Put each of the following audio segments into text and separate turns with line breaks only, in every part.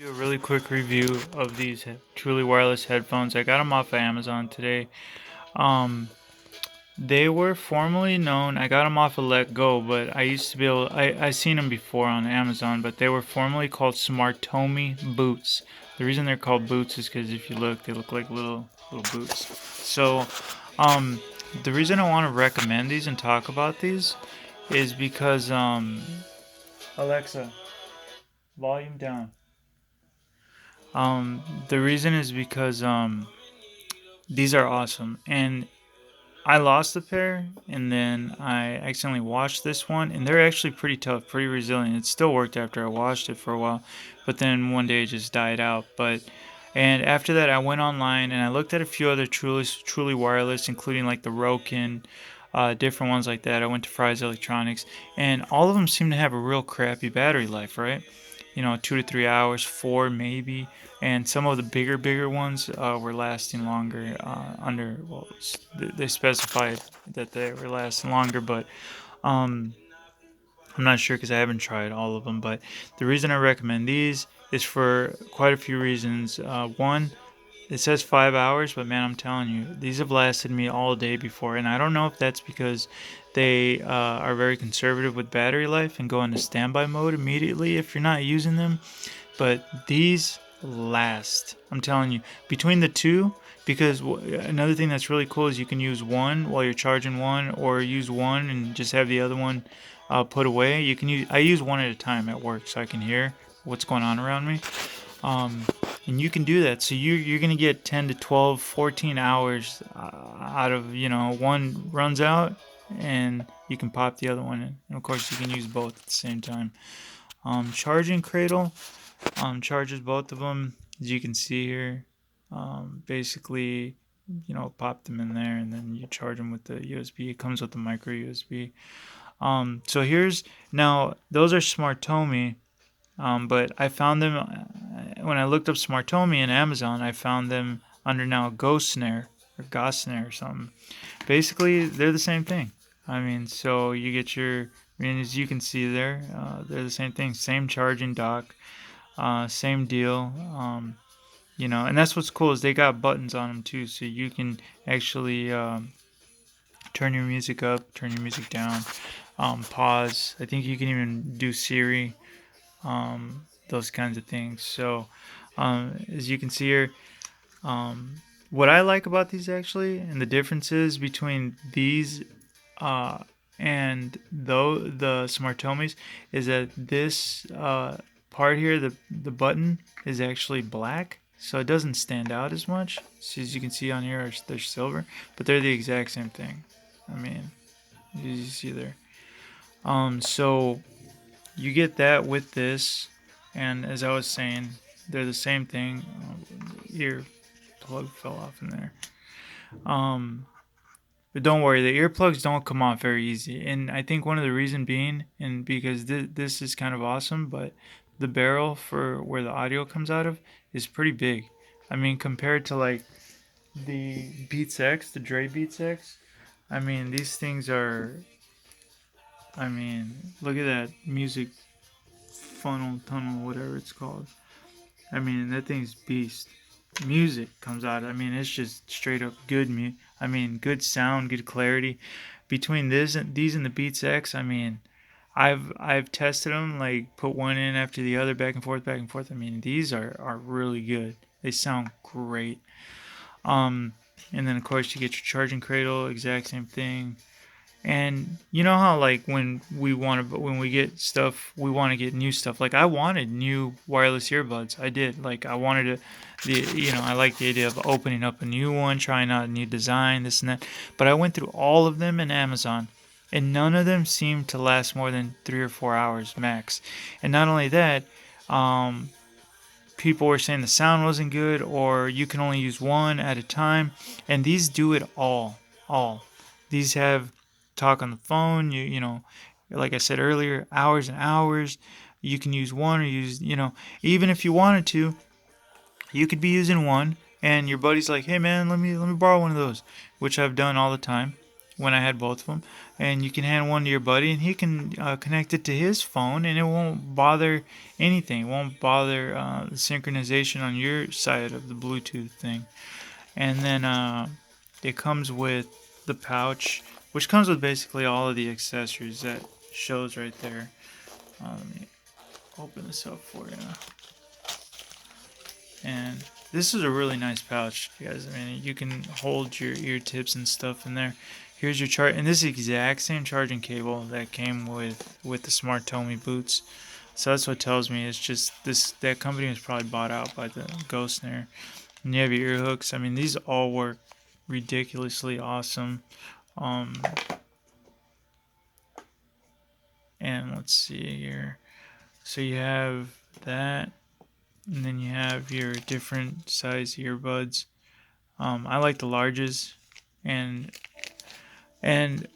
Do a really quick review of these truly wireless headphones. I got them off of Amazon today. Um, they were formerly known. I got them off of Let Go, but I used to be able. I seen them before on Amazon, but they were formerly called smartomi boots. The reason they're called boots is because if you look, they look like little boots. So, um, the reason I want to recommend these and talk about these is because Alexa, volume down. The reason is because these are awesome, and I lost a pair, and then I accidentally washed this one, and they're actually pretty tough, pretty resilient. It still worked after I washed it for a while, but then one day it just died out. And after that, I went online and I looked at a few other truly wireless, including like the Rokin, different ones like that. I went to Fry's Electronics, and all of them seem to have a real crappy battery life, right? 2 to 3 hours, four maybe, and some of the bigger ones were lasting longer. They specified that they were lasting longer, but um, I'm not sure because I haven't tried all of them. But the reason I recommend these is for quite a few reasons. One, it says 5 hours, but man, I'm telling you, these have lasted me all day before, and I don't know if that's because they are very conservative with battery life and go into standby mode immediately if you're not using them, but these last. I'm telling you, between the two, because another thing that's really cool is you can use one while you're charging one, or use one and just have the other one put away. You can use. I use one at a time at work so I can hear what's going on around me. Um, and you can do that. So you're gonna get 10 to 12, 14 hours out of one runs out, and you can pop the other one in. And of course, you can use both at the same time. Charging cradle charges both of them, as you can see here. Basically, pop them in there, and then you charge them with the USB. It comes with the micro USB. So here's now those are Smartomi. But I found them when I looked up Smartomi in Amazon. I found them under now gosnare or gosnare or something. Basically, they're the same thing. I mean, so you get your. I mean, as you can see there, they're the same thing. Same charging dock, same deal. And that's what's cool is they got buttons on them too, so you can actually turn your music up, turn your music down, pause. I think you can even do Siri, those kinds of things. So, as you can see here, what I like about these actually, and the differences between these uh, and though the Smartomis, is that this part here, the button, is actually black, so it doesn't stand out as much. So as you can see on here, they're silver, but they're the exact same thing. I mean, as you see there. So you get that with this, and as I was saying, they're the same thing. Ear plug fell off in there. But don't worry, the earplugs don't come off very easy, and I think one of the reason being, and because this is kind of awesome, but the barrel for where the audio comes out of is pretty big. I mean, compared to like the Beats X, the Dre Beats X. I mean, these things are. I mean, look at that music funnel tunnel, whatever it's called. I mean, that thing's beast. Music comes out. I mean, it's just straight up good I mean, good sound, good clarity. Between these and the Beats X, I mean, I've tested them, like put one in after the other, back and forth, back and forth. I mean, these are really good. They sound great. Um, and then of course you get your charging cradle, exact same thing. And you know how like when we get stuff, we want to get new stuff. Like I wanted new wireless earbuds. I did. Like I wanted I like the idea of opening up a new one, trying out a new design, this and that. But I went through all of them in Amazon, and none of them seemed to last more than 3 or 4 hours max. And not only that, um, people were saying the sound wasn't good, or you can only use one at a time. And these do it all. These have talk on the phone. Like I said earlier, hours and hours. You can use one or even if you wanted to, you could be using one, and your buddy's like, "Hey man, let me borrow one of those," which I've done all the time. when I had both of them, and you can hand one to your buddy, and he can connect it to his phone, and it won't bother anything. It won't bother the synchronization on your side of the Bluetooth thing. And then it comes with the pouch, which comes with basically all of the accessories that shows right there. Let me open this up for you. And this is a really nice pouch, guys. I mean, you can hold your ear tips and stuff in there. Here's your chart, and this is the exact same charging cable that came with the smartomi boots. So that's what tells me it's just this, that company was probably bought out by the gosnare. And you have your ear hooks. I mean, these all work ridiculously awesome. Um, and let's see here. So you have that, and then you have your different size earbuds. I like the larges, and and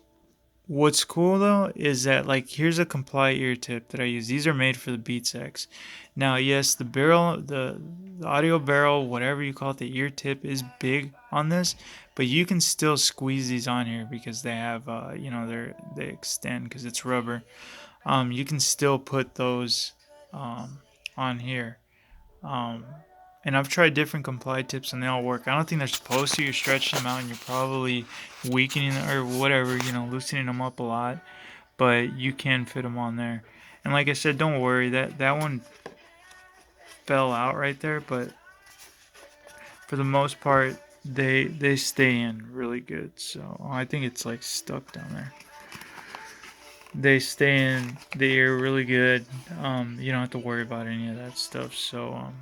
what's cool though is that, like, here's a comply ear tip that I use. These are made for the Beats X. Now, yes, the barrel, the audio barrel, whatever you call it, the ear tip is big on this, but you can still squeeze these on here because they have, they extend because it's rubber. You can still put those um, on here. Um, and I've tried different comply tips and they all work. I don't think they're supposed to. You're stretching them out and you're probably weakening or whatever, loosening them up a lot. But you can fit them on there. And like I said, don't worry, that one fell out right there, but for the most part, they stay in really good. So I think it's like stuck down there. They stay in the ear really good. You don't have to worry about any of that stuff. So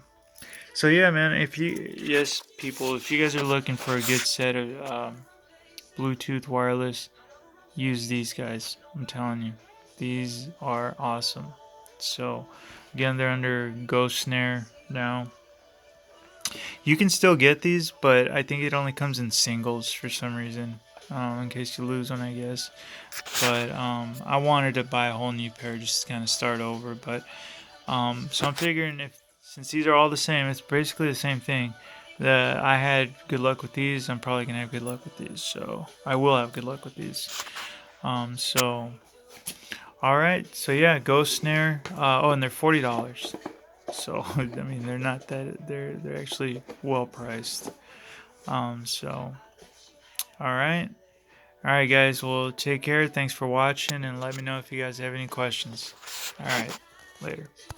yeah, man. Yes, people, if you guys are looking for a good set of Bluetooth wireless, use these guys. I'm telling you, these are awesome. So again, they're under gosnare now. You can still get these, but I think it only comes in singles for some reason. In case you lose one, I guess. But I wanted to buy a whole new pair just to kind of start over. But so I'm figuring, if since these are all the same, it's basically the same thing. That I had good luck with these, I'm probably gonna have good luck with these. So I will have good luck with these. So all right. So yeah, Ghost Snare. And they're $40. So I mean, they're not that. They're actually well priced. So all right. All right, guys. Well, take care. Thanks for watching, and let me know if you guys have any questions. All right. Later.